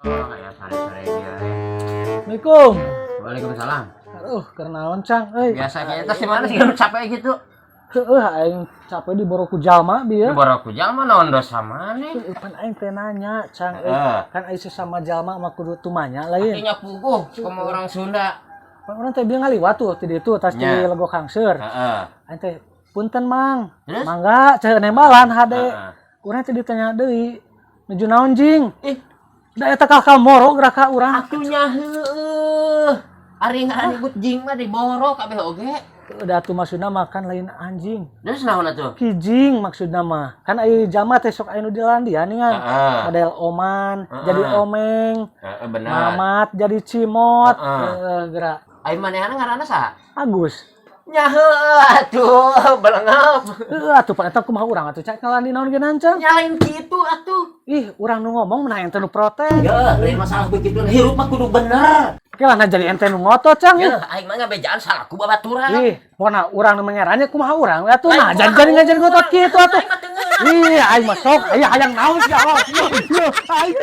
Oh, ya sore-sore dia. Assalamualaikum. Waalaikumsalam. Aduh, kenaon Cang. Biasanya itu gimana sih lu capek gitu? Aing capek di boroku jalma bieu. Boroku jalma naon dosa maneh? Pan aing teh nanya, Cang. Kan aing sesama jalma mah kudu tumanya lain. Artinya puguh sama orang Sunda. Orang teh bieu ngaliwat tuh ti ditu tas di Nya. Lego Kangser. Heeh. Aing teh punten Mang. Terus? Mangga ceu nembalan hade. Heeh. Urang teh ditanya deui, nuju naon jing? Ih, Da eta kakak moro gerak ka urang. atunya heueuh. Ari ngaribut jing mah diboro kabeh oge. Udah tuh maksudna makan lain anjing. Terus naon atuh? Kijing maksudna mah. Kan aya jalma teh sok aya nu dilandian kan. Heeh. Model oman, Heeh. jadi omeng, Heeh, bener. mamat jadi cimot, Heeh. gerak Ai manehna ngaranna saha? Agus. Nya heueuh atuh, belengap. Atuh pan eta kumaha urang atuh cak ngalandi naon genan Cang. Nyalain kitu atuh. Ih, urang nu ngomong menang ente nu protes. Ya, lain masalah begitu hirup mah kudu bener. Oke lah nah jadi ente nu ngotot Cang. Ya, aing mah ngabejaan salahku babaturan. Ih, pokona urang nu mengerannya kumaha urang atuh nah jadi ngajar ngotot kitu atuh. Ih, aing mah sok aya hayang naon sih. Aing